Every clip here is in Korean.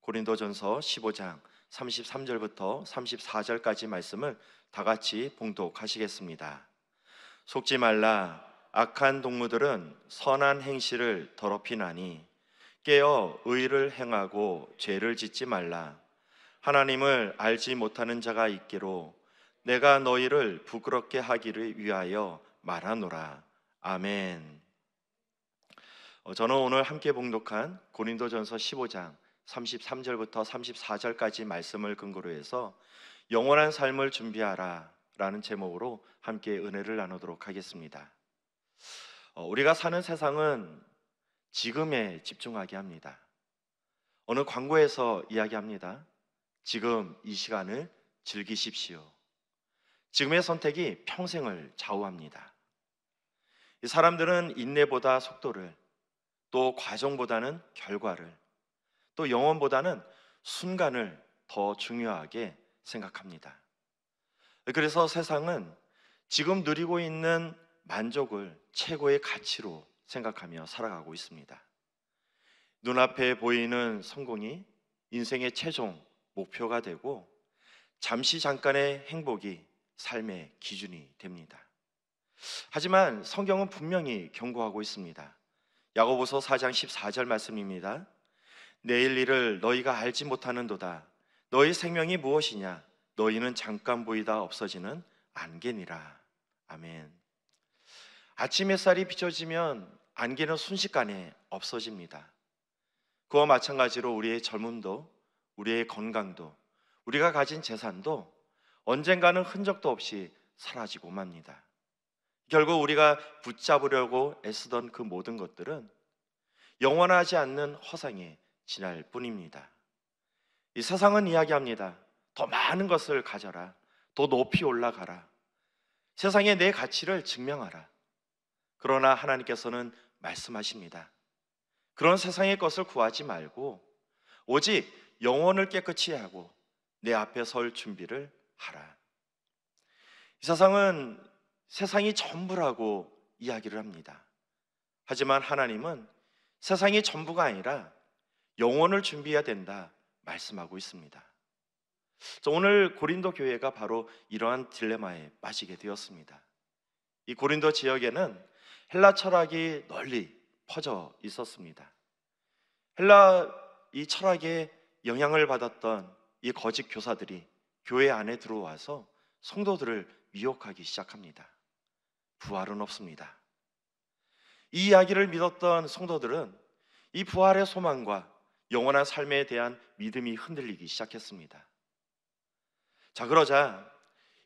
고린도전서 15장 33절부터 34절까지 말씀을 다 같이 봉독하시겠습니다. 속지 말라. 악한 동무들은 선한 행실을 더럽히나니 깨어 의를 행하고 죄를 짓지 말라. 하나님을 알지 못하는 자가 있기로 내가 너희를 부끄럽게 하기를 위하여 말하노라. 아멘. 저는 오늘 함께 봉독한 고린도전서 15장 33절부터 34절까지 말씀을 근거로 해서 영원한 삶을 준비하라 라는 제목으로 함께 은혜를 나누도록 하겠습니다. 우리가 사는 세상은 지금에 집중하게 합니다. 어느 광고에서 이야기합니다. 지금 이 시간을 즐기십시오. 지금의 선택이 평생을 좌우합니다. 사람들은 인내보다 속도를, 또 과정보다는 결과를, 또 영혼보다는 순간을 더 중요하게 생각합니다. 그래서 세상은 지금 누리고 있는 만족을 최고의 가치로 생각하며 살아가고 있습니다. 눈앞에 보이는 성공이 인생의 최종 목표가 되고 잠시 잠깐의 행복이 삶의 기준이 됩니다. 하지만 성경은 분명히 경고하고 있습니다. 야고보서 4장 14절 말씀입니다. 내일 일을 너희가 알지 못하는도다. 너희 생명이 무엇이냐? 너희는 잠깐 보이다 없어지는 안개니라. 아멘. 아침 햇살이 비춰지면 안개는 순식간에 없어집니다. 그와 마찬가지로 우리의 젊음도, 우리의 건강도, 우리가 가진 재산도 언젠가는 흔적도 없이 사라지고 맙니다. 결국 우리가 붙잡으려고 애쓰던 그 모든 것들은 영원하지 않는 허상에 지날 뿐입니다. 이 세상은 이야기합니다. 더 많은 것을 가져라. 더 높이 올라가라. 세상에 내 가치를 증명하라. 그러나 하나님께서는 말씀하십니다. 그런 세상의 것을 구하지 말고 오직 영혼을 깨끗이 하고 내 앞에 설 준비를 하라. 이 세상은 세상이 전부라고 이야기를 합니다. 하지만 하나님은 세상이 전부가 아니라 영혼을 준비해야 된다 말씀하고 있습니다. 오늘 고린도 교회가 바로 이러한 딜레마에 빠지게 되었습니다. 이 고린도 지역에는 헬라 철학이 널리 퍼져 있었습니다. 헬라 이 철학에 영향을 받았던 이 거짓 교사들이 교회 안에 들어와서 성도들을 미혹하기 시작합니다. 부활은 없습니다. 이 이야기를 믿었던 성도들은 이 부활의 소망과 영원한 삶에 대한 믿음이 흔들리기 시작했습니다. 자, 그러자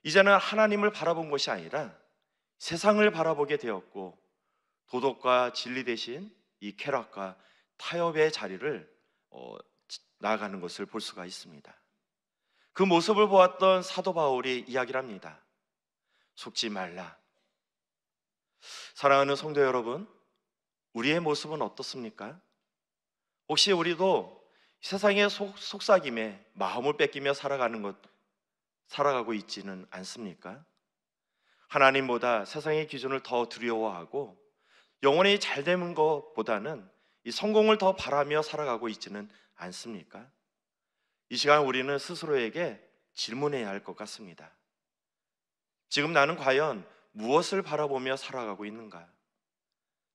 이제는 하나님을 바라본 것이 아니라 세상을 바라보게 되었고 도덕과 진리 대신 이 쾌락과 타협의 자리를 나아가는 것을 볼 수가 있습니다. 그 모습을 보았던 사도 바울이 이야기를 합니다. 속지 말라. 사랑하는 성도 여러분, 우리의 모습은 어떻습니까? 혹시 우리도 세상의 속삭임에 마음을 뺏기며 살아가고 있지는 않습니까? 하나님보다 세상의 기준을 더 두려워하고 영혼이 잘 되는 것보다는 이 성공을 더 바라며 살아가고 있지는 않습니까? 이 시간 우리는 스스로에게 질문해야 할 것 같습니다. 지금 나는 과연 무엇을 바라보며 살아가고 있는가?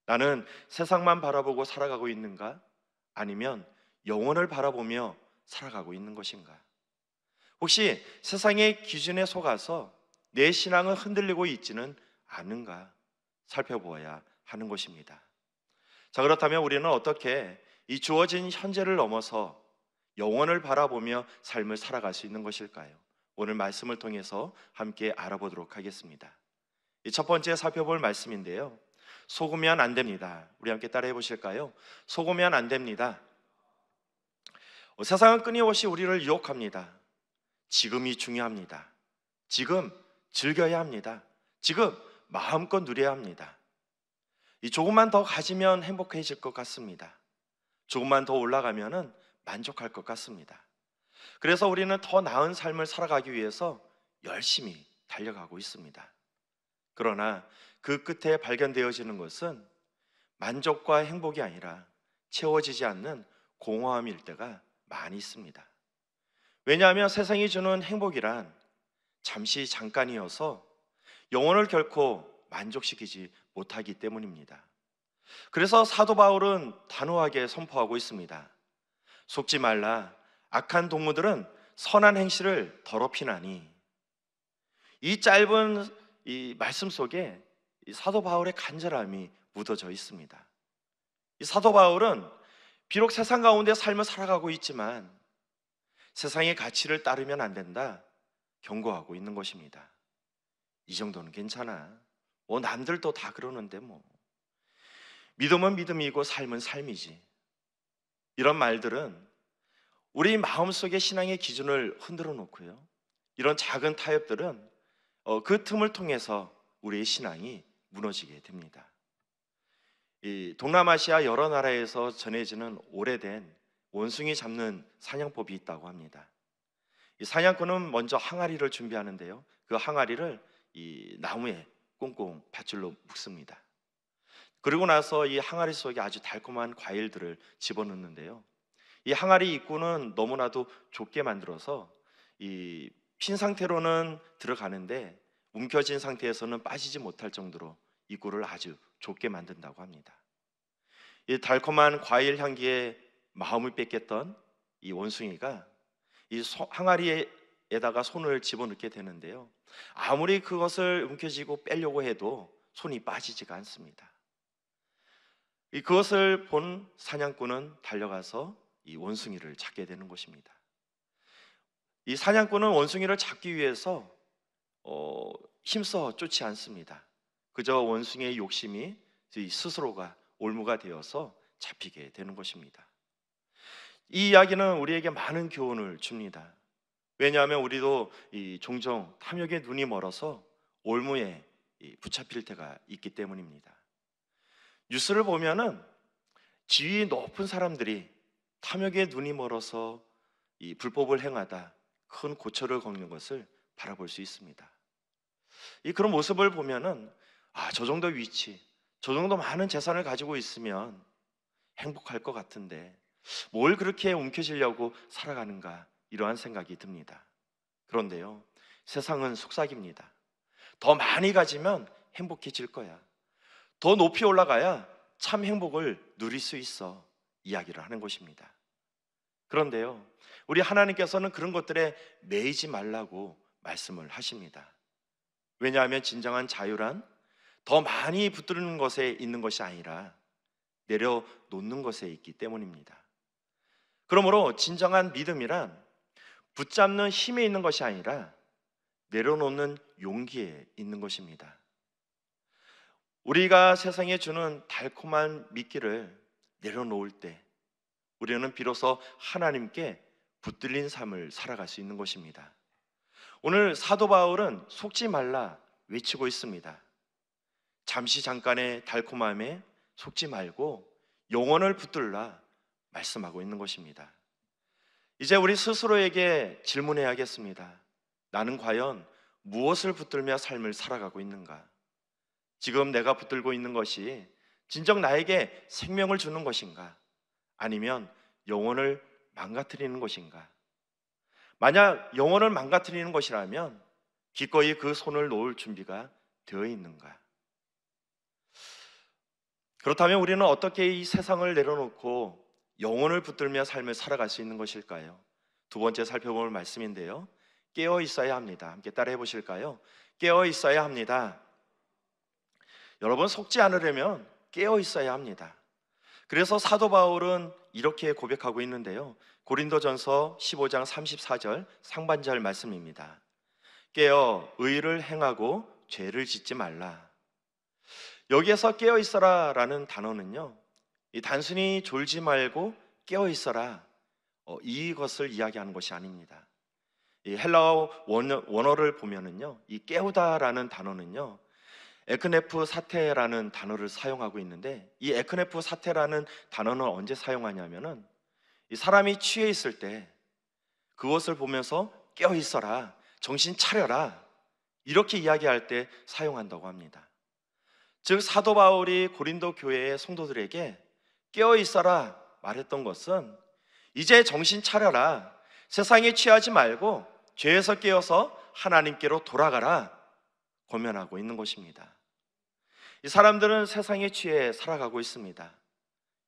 나는 세상만 바라보고 살아가고 있는가? 아니면 영혼을 바라보며 살아가고 있는 것인가? 혹시 세상의 기준에 속아서 내 신앙을 흔들리고 있지는 않은가 살펴보아야 하는 것입니다. 자, 그렇다면 우리는 어떻게 이 주어진 현재를 넘어서 영혼을 바라보며 삶을 살아갈 수 있는 것일까요? 오늘 말씀을 통해서 함께 알아보도록 하겠습니다. 첫 번째 살펴볼 말씀인데요, 속으면 안 됩니다. 우리 함께 따라해 보실까요? 속으면 안 됩니다. 세상은 끊임없이 우리를 유혹합니다. 지금이 중요합니다. 지금 즐겨야 합니다. 지금 마음껏 누려야 합니다. 이 조금만 더 가지면 행복해질 것 같습니다. 조금만 더 올라가면은 만족할 것 같습니다. 그래서 우리는 더 나은 삶을 살아가기 위해서 열심히 달려가고 있습니다. 그러나 그 끝에 발견되어지는 것은 만족과 행복이 아니라 채워지지 않는 공허함일 때가 많이 있습니다. 왜냐하면 세상이 주는 행복이란 잠시 잠깐이어서 영혼을 결코 만족시키지 못하기 때문입니다. 그래서 사도 바울은 단호하게 선포하고 있습니다. 속지 말라. 악한 동무들은 선한 행실을 더럽히나니. 이 짧은 이 말씀 속에 이 사도 바울의 간절함이 묻어져 있습니다. 이 사도 바울은 비록 세상 가운데 삶을 살아가고 있지만 세상의 가치를 따르면 안 된다 경고하고 있는 것입니다. 이 정도는 괜찮아. 뭐 남들도 다 그러는데 뭐. 믿음은 믿음이고 삶은 삶이지. 이런 말들은 우리 마음속의 신앙의 기준을 흔들어 놓고요. 이런 작은 타협들은 그 틈을 통해서 우리의 신앙이 무너지게 됩니다. 이 동남아시아 여러 나라에서 전해지는 오래된 원숭이 잡는 사냥법이 있다고 합니다. 이 사냥꾼은 먼저 항아리를 준비하는데요. 그 항아리를 이 나무에 꽁꽁 밧줄로 묶습니다. 그리고 나서 이 항아리 속에 아주 달콤한 과일들을 집어넣는데요. 이 항아리 입구는 너무나도 좁게 만들어서 이 핀 상태로는 들어가는데 움켜진 상태에서는 빠지지 못할 정도로 입구를 아주 좁게 만든다고 합니다. 이 달콤한 과일 향기에 마음을 뺏겼던 이 원숭이가 이 항아리에다가 손을 집어넣게 되는데요. 아무리 그것을 움켜쥐고 빼려고 해도 손이 빠지지가 않습니다. 그것을 본 사냥꾼은 달려가서 이 원숭이를 잡게 되는 것입니다. 이 사냥꾼은 원숭이를 잡기 위해서 힘써 쫓지 않습니다. 그저 원숭이의 욕심이 스스로가 올무가 되어서 잡히게 되는 것입니다. 이 이야기는 우리에게 많은 교훈을 줍니다. 왜냐하면 우리도 종종 탐욕에 눈이 멀어서 올무에 붙잡힐 때가 있기 때문입니다. 뉴스를 보면은 지위 높은 사람들이 탐욕에 눈이 멀어서 이 불법을 행하다 큰 고초를 겪는 것을 바라볼 수 있습니다. 그런 모습을 보면은 저 정도 위치, 저 정도 많은 재산을 가지고 있으면 행복할 것 같은데 뭘 그렇게 움켜쥐려고 살아가는가 이러한 생각이 듭니다. 그런데요, 세상은 속삭입니다. 더 많이 가지면 행복해질 거야. 더 높이 올라가야 참 행복을 누릴 수 있어 이야기를 하는 것입니다. 그런데요, 우리 하나님께서는 그런 것들에 매이지 말라고 말씀을 하십니다. 왜냐하면 진정한 자유란 더 많이 붙드는 것에 있는 것이 아니라 내려놓는 것에 있기 때문입니다. 그러므로 진정한 믿음이란 붙잡는 힘에 있는 것이 아니라 내려놓는 용기에 있는 것입니다. 우리가 세상에 주는 달콤한 미끼를 내려놓을 때 우리는 비로소 하나님께 붙들린 삶을 살아갈 수 있는 것입니다. 오늘 사도 바울은 속지 말라 외치고 있습니다. 잠시 잠깐의 달콤함에 속지 말고 영혼을 붙들라 말씀하고 있는 것입니다. 이제 우리 스스로에게 질문해야겠습니다. 나는 과연 무엇을 붙들며 삶을 살아가고 있는가? 지금 내가 붙들고 있는 것이 진정 나에게 생명을 주는 것인가? 아니면 영혼을 망가뜨리는 것인가? 만약 영혼을 망가뜨리는 것이라면 기꺼이 그 손을 놓을 준비가 되어 있는가? 그렇다면 우리는 어떻게 이 세상을 내려놓고 영혼을 붙들며 삶을 살아갈 수 있는 것일까요? 두 번째 살펴볼 말씀인데요, 깨어 있어야 합니다. 함께 따라해 보실까요? 깨어 있어야 합니다. 여러분, 속지 않으려면 깨어 있어야 합니다. 그래서 사도 바울은 이렇게 고백하고 있는데요, 고린도전서 15장 34절 상반절 말씀입니다. 깨어 의를 행하고 죄를 짓지 말라. 여기에서 깨어 있어라 라는 단어는요, 단순히 졸지 말고 깨어 있어라 이것을 이야기하는 것이 아닙니다. 이 헬라어 원어를 보면은요, 이 깨우다라는 단어는요, 에크네프 사테라는 단어를 사용하고 있는데, 이 에크네프 사테라는 단어는 언제 사용하냐면은 이 사람이 취해 있을 때 그것을 보면서 깨어 있어라, 정신 차려라 이렇게 이야기할 때 사용한다고 합니다. 즉 사도 바울이 고린도 교회의 성도들에게 깨어 있어라 말했던 것은 이제 정신 차려라. 세상에 취하지 말고 죄에서 깨어서 하나님께로 돌아가라. 권면하고 있는 것입니다. 이 사람들은 세상에 취해 살아가고 있습니다.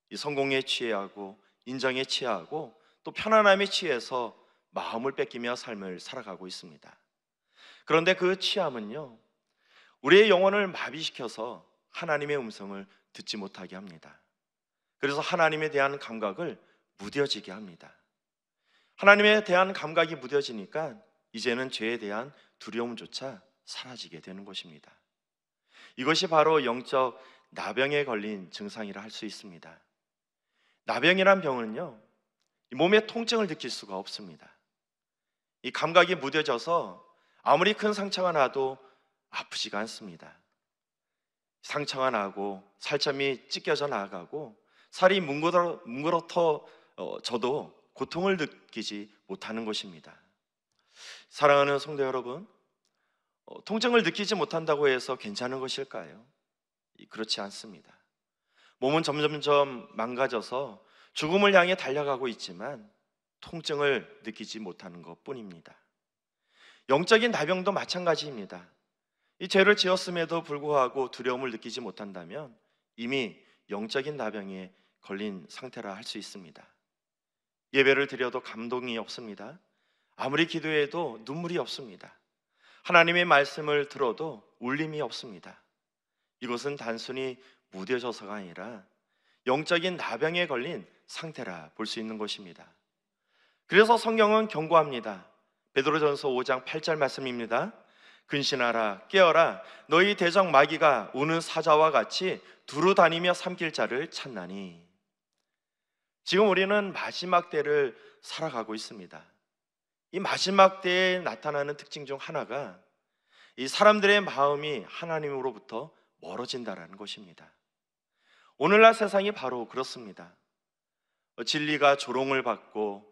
이 성공에 취해하고 인정에 취하고 또 편안함에 취해서 마음을 뺏기며 삶을 살아가고 있습니다. 그런데 그 취함은요, 우리의 영혼을 마비시켜서 하나님의 음성을 듣지 못하게 합니다. 그래서 하나님에 대한 감각을 무뎌지게 합니다. 하나님에 대한 감각이 무뎌지니까 이제는 죄에 대한 두려움조차 사라지게 되는 것입니다. 이것이 바로 영적 나병에 걸린 증상이라 할 수 있습니다. 나병이란 병은요, 몸의 통증을 느낄 수가 없습니다. 이 감각이 무뎌져서 아무리 큰 상처가 나도 아프지가 않습니다. 상처가 나고 살점이 찢겨져 나가고 살이 뭉그러터져도 고통을 느끼지 못하는 것입니다. 사랑하는 성도 여러분, 통증을 느끼지 못한다고 해서 괜찮은 것일까요? 그렇지 않습니다. 몸은 점점점 망가져서 죽음을 향해 달려가고 있지만 통증을 느끼지 못하는 것뿐입니다. 영적인 나병도 마찬가지입니다. 이 죄를 지었음에도 불구하고 두려움을 느끼지 못한다면 이미 영적인 나병에 걸린 상태라 할 수 있습니다. 예배를 드려도 감동이 없습니다. 아무리 기도해도 눈물이 없습니다. 하나님의 말씀을 들어도 울림이 없습니다. 이것은 단순히 무뎌져서가 아니라 영적인 나병에 걸린 상태라 볼 수 있는 것입니다. 그래서 성경은 경고합니다. 베드로전서 5장 8절 말씀입니다. 근신하라, 깨어라, 너희 대적 마귀가 우는 사자와 같이 두루 다니며 삼킬 자를 찾나니. 지금 우리는 마지막 때를 살아가고 있습니다. 이 마지막 때에 나타나는 특징 중 하나가 이 사람들의 마음이 하나님으로부터 멀어진다라는 것입니다. 오늘날 세상이 바로 그렇습니다. 진리가 조롱을 받고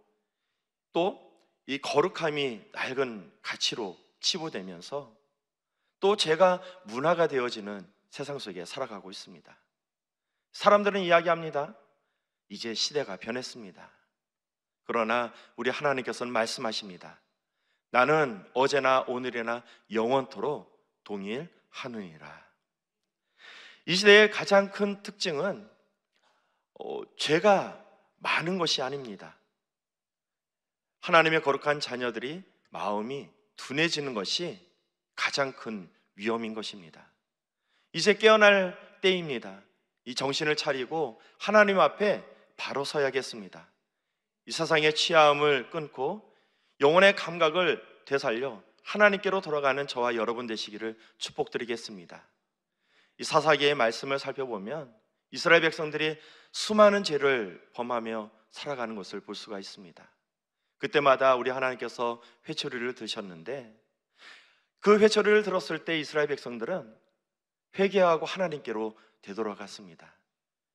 또 이 거룩함이 낡은 가치로 치부되면서 또 죄가 문화가 되어지는 세상 속에 살아가고 있습니다. 사람들은 이야기합니다. 이제 시대가 변했습니다. 그러나 우리 하나님께서는 말씀하십니다. 나는 어제나 오늘이나 영원토록 동일하느니라. 이 시대의 가장 큰 특징은 죄가 많은 것이 아닙니다. 하나님의 거룩한 자녀들이 마음이 둔해지는 것이 가장 큰 위험인 것입니다. 이제 깨어날 때입니다. 이 정신을 차리고 하나님 앞에 바로 서야겠습니다. 이 세상의 취함을 끊고 영혼의 감각을 되살려 하나님께로 돌아가는 저와 여러분 되시기를 축복드리겠습니다. 이 사사기의 말씀을 살펴보면 이스라엘 백성들이 수많은 죄를 범하며 살아가는 것을 볼 수가 있습니다. 그때마다 우리 하나님께서 회초리를 드셨는데 그 회초리를 들었을 때 이스라엘 백성들은 회개하고 하나님께로 되돌아갔습니다.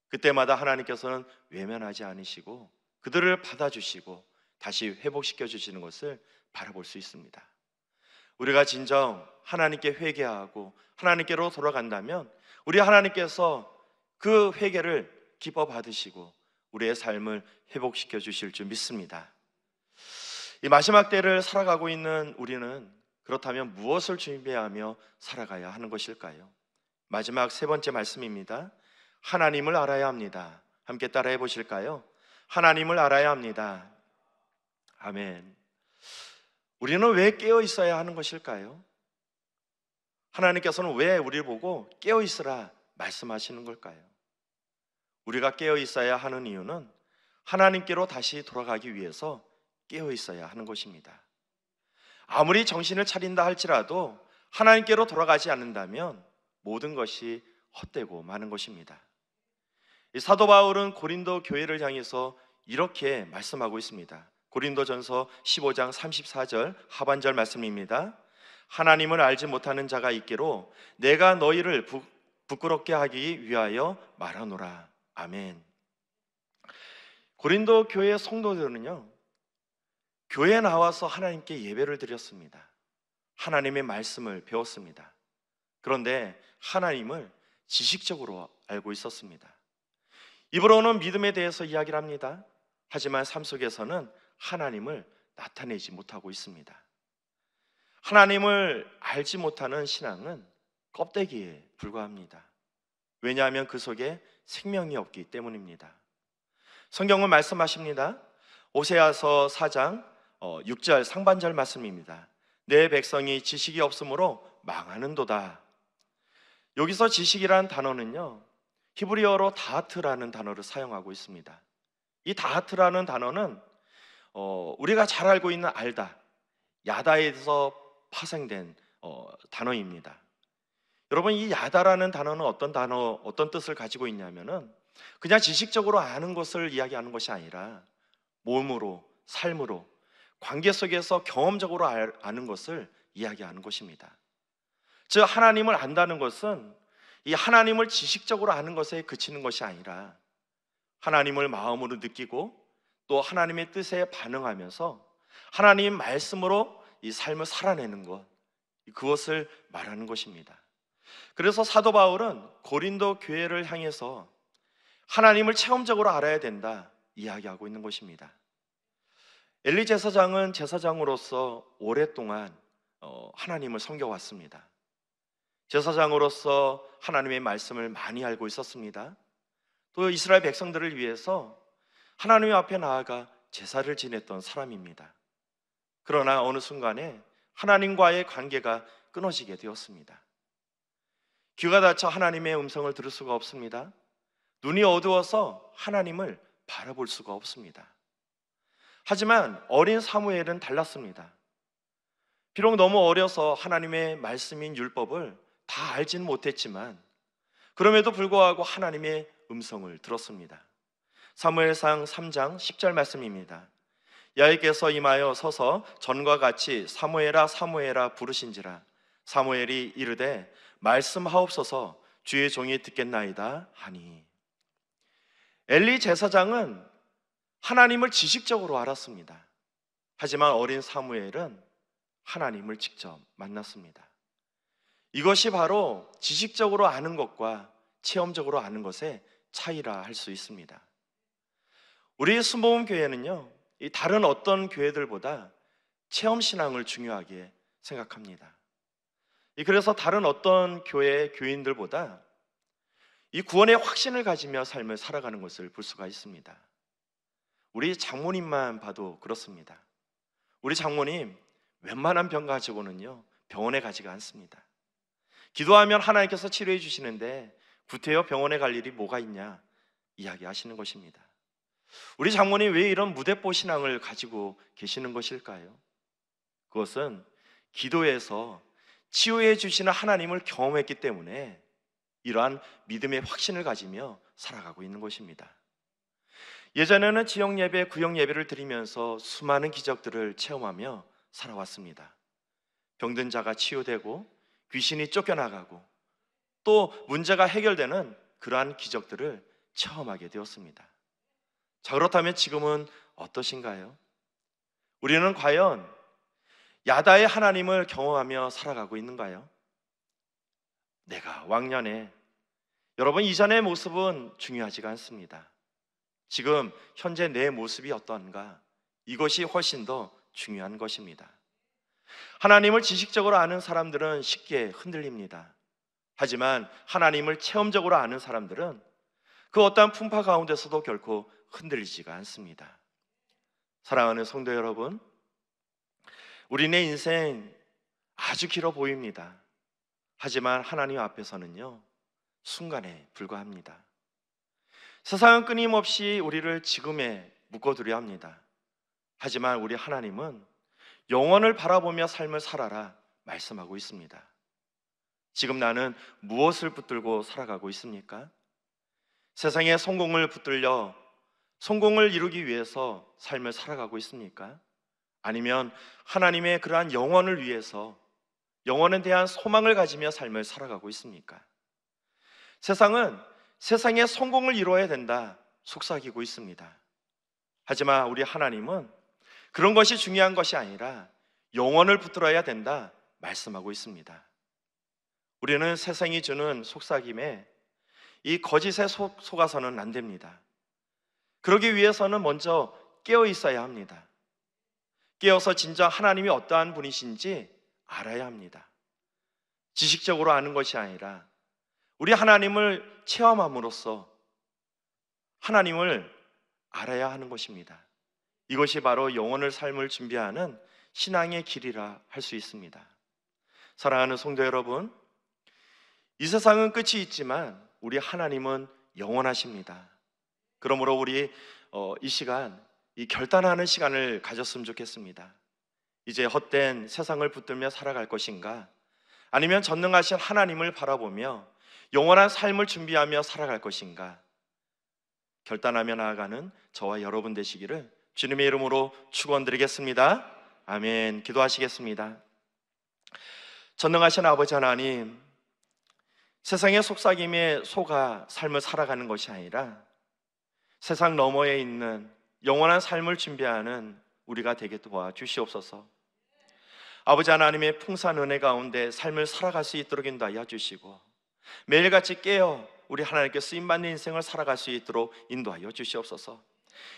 그때마다 하나님께서는 외면하지 않으시고 그들을 받아주시고 다시 회복시켜 주시는 것을 바라볼 수 있습니다. 우리가 진정 하나님께 회개하고 하나님께로 돌아간다면 우리 하나님께서 그 회개를 기뻐 받으시고 우리의 삶을 회복시켜 주실 줄 믿습니다. 이 마지막 때를 살아가고 있는 우리는 그렇다면 무엇을 준비하며 살아가야 하는 것일까요? 마지막 세 번째 말씀입니다. 하나님을 알아야 합니다. 함께 따라해 보실까요? 하나님을 알아야 합니다. 아멘. 우리는 왜 깨어 있어야 하는 것일까요? 하나님께서는 왜 우리를 보고 깨어 있으라 말씀하시는 걸까요? 우리가 깨어 있어야 하는 이유는 하나님께로 다시 돌아가기 위해서 깨어 있어야 하는 것입니다. 아무리 정신을 차린다 할지라도 하나님께로 돌아가지 않는다면 모든 것이 헛되고 마는 것입니다. 이 사도 바울은 고린도 교회를 향해서 이렇게 말씀하고 있습니다. 고린도전서 15장 34절 하반절 말씀입니다. 하나님을 알지 못하는 자가 있기로 내가 너희를 부끄럽게 하기 위하여 말하노라. 아멘. 고린도 교회 성도들은요, 교회에 나와서 하나님께 예배를 드렸습니다. 하나님의 말씀을 배웠습니다. 그런데 하나님을 지식적으로 알고 있었습니다. 입으로는 믿음에 대해서 이야기를 합니다. 하지만 삶 속에서는 하나님을 나타내지 못하고 있습니다. 하나님을 알지 못하는 신앙은 껍데기에 불과합니다. 왜냐하면 그 속에 생명이 없기 때문입니다. 성경은 말씀하십니다. 오세아서 4장 6절 상반절 말씀입니다. 내 백성이 지식이 없으므로 망하는도다. 여기서 지식이라는 단어는요, 히브리어로 다하트라는 단어를 사용하고 있습니다. 이 다하트라는 단어는 우리가 잘 알고 있는 알다, 야다에서 파생된 단어입니다. 여러분, 이 야다라는 단어는 어떤 뜻을 가지고 있냐면은 그냥 지식적으로 아는 것을 이야기하는 것이 아니라 몸으로, 삶으로, 관계 속에서 경험적으로 아는 것을 이야기하는 것입니다. 즉, 하나님을 안다는 것은 이 하나님을 지식적으로 아는 것에 그치는 것이 아니라 하나님을 마음으로 느끼고 또 하나님의 뜻에 반응하면서 하나님 말씀으로 이 삶을 살아내는 것, 그것을 말하는 것입니다. 그래서 사도 바울은 고린도 교회를 향해서 하나님을 체험적으로 알아야 된다 이야기하고 있는 것입니다. 엘리 제사장은 제사장으로서 오랫동안 하나님을 섬겨왔습니다. 제사장으로서 하나님의 말씀을 많이 알고 있었습니다. 또 이스라엘 백성들을 위해서 하나님 앞에 나아가 제사를 지냈던 사람입니다. 그러나 어느 순간에 하나님과의 관계가 끊어지게 되었습니다. 귀가 닫혀 하나님의 음성을 들을 수가 없습니다. 눈이 어두워서 하나님을 바라볼 수가 없습니다. 하지만 어린 사무엘은 달랐습니다. 비록 너무 어려서 하나님의 말씀인 율법을 다 알지는 못했지만 그럼에도 불구하고 하나님의 음성을 들었습니다. 사무엘상 3장 10절 말씀입니다. 야훼께서 임하여 서서 전과 같이 사무엘아 사무엘아 부르신지라. 사무엘이 이르되 말씀하옵소서 주의 종이 듣겠나이다 하니. 엘리 제사장은 하나님을 지식적으로 알았습니다. 하지만 어린 사무엘은 하나님을 직접 만났습니다. 이것이 바로 지식적으로 아는 것과 체험적으로 아는 것의 차이라 할 수 있습니다. 우리 순복음 교회는요, 이 다른 어떤 교회들보다 체험 신앙을 중요하게 생각합니다. 그래서 다른 어떤 교회 교인들보다 이 구원의 확신을 가지며 삶을 살아가는 것을 볼 수가 있습니다. 우리 장모님만 봐도 그렇습니다. 우리 장모님 웬만한 병 가지고는요 병원에 가지가 않습니다. 기도하면 하나님께서 치료해 주시는데 구태여 병원에 갈 일이 뭐가 있냐 이야기하시는 것입니다. 우리 장모님 왜 이런 무대뽀 신앙을 가지고 계시는 것일까요? 그것은 기도해서 치유해 주시는 하나님을 경험했기 때문에 이러한 믿음의 확신을 가지며 살아가고 있는 것입니다. 예전에는 지역 예배, 구역 예배를 드리면서 수많은 기적들을 체험하며 살아왔습니다. 병든 자가 치유되고 귀신이 쫓겨나가고 또 문제가 해결되는 그러한 기적들을 체험하게 되었습니다. 자, 그렇다면 지금은 어떠신가요? 우리는 과연 야다의 하나님을 경험하며 살아가고 있는가요? 내가 왕년에, 여러분 이전의 모습은 중요하지가 않습니다. 지금 현재 내 모습이 어떤가, 이것이 훨씬 더 중요한 것입니다. 하나님을 지식적으로 아는 사람들은 쉽게 흔들립니다. 하지만 하나님을 체험적으로 아는 사람들은 그 어떠한 풍파 가운데서도 결코 흔들리지가 않습니다. 사랑하는 성도 여러분, 우리네 인생 아주 길어 보입니다. 하지만 하나님 앞에서는요 순간에 불과합니다. 세상은 끊임없이 우리를 지금에 묶어두려 합니다. 하지만 우리 하나님은 영원을 바라보며 삶을 살아라 말씀하고 있습니다. 지금 나는 무엇을 붙들고 살아가고 있습니까? 세상의 성공을 붙들려 성공을 이루기 위해서 삶을 살아가고 있습니까? 아니면 하나님의 그러한 영원을 위해서 영원에 대한 소망을 가지며 삶을 살아가고 있습니까? 세상은 세상의 성공을 이루어야 된다 속삭이고 있습니다. 하지만 우리 하나님은 그런 것이 중요한 것이 아니라 영원을 붙들어야 된다 말씀하고 있습니다. 우리는 세상이 주는 속삭임에 이 거짓에 속아서는 안 됩니다. 그러기 위해서는 먼저 깨어 있어야 합니다. 깨어서 진짜 하나님이 어떠한 분이신지 알아야 합니다. 지식적으로 아는 것이 아니라 우리 하나님을 체험함으로써 하나님을 알아야 하는 것입니다. 이것이 바로 영혼의 삶을 준비하는 신앙의 길이라 할 수 있습니다. 사랑하는 성도 여러분, 이 세상은 끝이 있지만 우리 하나님은 영원하십니다. 그러므로 우리 이 시간, 이 결단하는 시간을 가졌으면 좋겠습니다. 이제 헛된 세상을 붙들며 살아갈 것인가, 아니면 전능하신 하나님을 바라보며 영원한 삶을 준비하며 살아갈 것인가, 결단하며 나아가는 저와 여러분 되시기를 주님의 이름으로 축원드리겠습니다. 아멘. 기도하시겠습니다. 전능하신 아버지 하나님, 세상의 속삭임에 속아 삶을 살아가는 것이 아니라 세상 너머에 있는 영원한 삶을 준비하는 우리가 되게 도와주시옵소서. 아버지 하나님의 풍성한 은혜 가운데 삶을 살아갈 수 있도록 인도하여 주시고, 매일같이 깨어 우리 하나님께 쓰임받는 인생을 살아갈 수 있도록 인도하여 주시옵소서.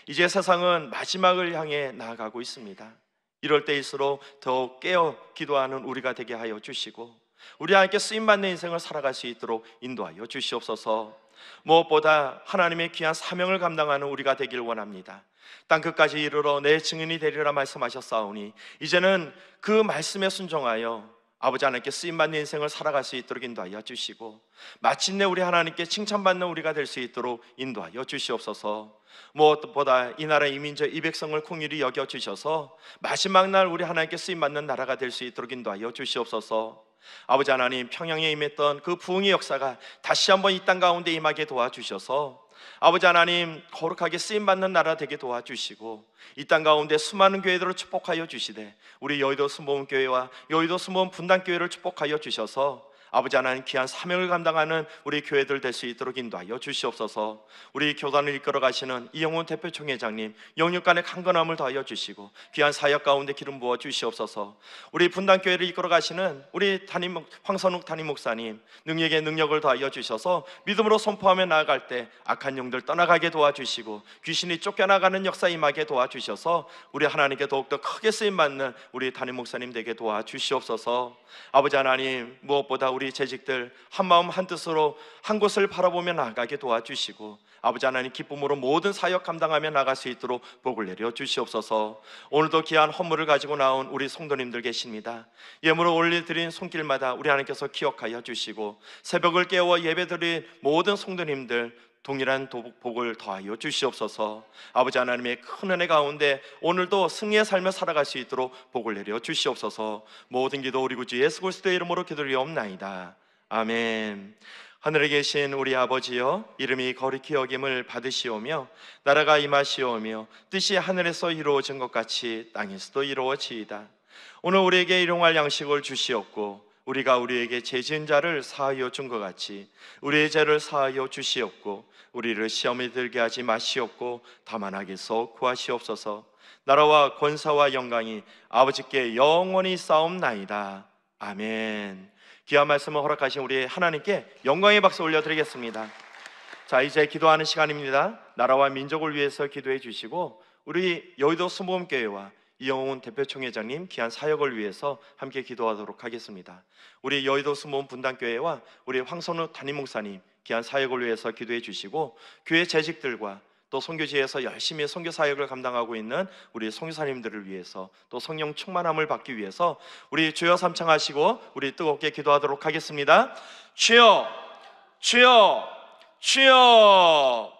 이제 세상은 마지막을 향해 나아가고 있습니다. 이럴 때일수록 더욱 깨어 기도하는 우리가 되게 하여 주시고, 우리 하나님께 쓰임받는 인생을 살아갈 수 있도록 인도하여 주시옵소서. 무엇보다 하나님의 귀한 사명을 감당하는 우리가 되길 원합니다. 땅끝까지 이르러 내 증인이 되리라 말씀하셨사오니, 이제는 그 말씀에 순종하여 아버지 하나님께 쓰임받는 인생을 살아갈 수 있도록 인도하여 주시고, 마침내 우리 하나님께 칭찬받는 우리가 될 수 있도록 인도하여 주시옵소서. 무엇보다 이 나라 이 민족 이 백성을 긍휼히 여겨주셔서 마지막 날 우리 하나님께 쓰임받는 나라가 될 수 있도록 인도하여 주시옵소서. 아버지 하나님, 평양에 임했던 그 부흥의 역사가 다시 한번 이 땅 가운데 임하게 도와주셔서 아버지 하나님, 거룩하게 쓰임받는 나라 되게 도와주시고, 이 땅 가운데 수많은 교회들을 축복하여 주시되 우리 여의도 순복음교회와 여의도 순복음 분당교회를 축복하여 주셔서 아버지 하나님, 귀한 사명을 감당하는 우리 교회들 될 수 있도록 인도하여 주시옵소서. 우리 교단을 이끌어 가시는 이영훈 대표총회장님, 영육간의 강건함을 더하여 주시고 귀한 사역 가운데 기름 부어 주시옵소서. 우리 분당교회를 이끌어 가시는 우리 황선욱 담임 목사님, 능력에 능력을 더하여 주셔서 믿음으로 선포하며 나아갈 때 악한 영들 떠나가게 도와주시고 귀신이 쫓겨나가는 역사 임하게 도와주셔서 우리 하나님께 더욱더 크게 쓰임받는 우리 담임 목사님 되게 도와주시옵소서. 아버지 하나님, 무엇보다 우리 재직들 한마음 한뜻으로 한 곳을 바라보며 나아가게 도와주시고 아버지 하나님, 기쁨으로 모든 사역 감당하며 나갈 수 있도록 복을 내려 주시옵소서. 오늘도 귀한 헌물을 가지고 나온 우리 성도님들 계십니다. 예물을 올려드린 손길마다 우리 하나님께서 기억하여 주시고, 새벽을 깨워 예배드린 모든 성도님들 동일한 복을 더하여 주시옵소서. 아버지 하나님의 큰 은혜 가운데 오늘도 승리의 삶을 살아갈 수 있도록 복을 내려 주시옵소서. 모든 기도 우리 구주 예수 그리스도의 이름으로 기도드리옵나이다. 아멘. 하늘에 계신 우리 아버지여, 이름이 거룩히 여김을 받으시오며 나라가 임하시오며 뜻이 하늘에서 이루어진 것 같이 땅에서도 이루어지이다. 오늘 우리에게 일용할 양식을 주시옵고 우리가 우리에게 죄 지은 자를 사하여 준 것 같이 우리의 죄를 사하여 주시옵고 우리를 시험에 들게 하지 마시옵고 다만 악에서 구하시옵소서. 나라와 권사와 영광이 아버지께 영원히 쌓옵나이다. 아멘. 귀한 말씀을 허락하신 우리 하나님께 영광의 박수 올려드리겠습니다. 자, 이제 기도하는 시간입니다. 나라와 민족을 위해서 기도해 주시고 우리 여의도 순복음교회와 이영훈 대표총회장님 귀한 사역을 위해서 함께 기도하도록 하겠습니다. 우리 여의도 순복음 분당교회와 우리 황선우 담임 목사님 귀한 사역을 위해서 기도해 주시고, 교회 재직들과 또 선교지에서 열심히 선교 사역을 감당하고 있는 우리 선교사님들을 위해서, 또 성령 충만함을 받기 위해서 우리 주여 삼창하시고 우리 뜨겁게 기도하도록 하겠습니다. 주여, 주여, 주여.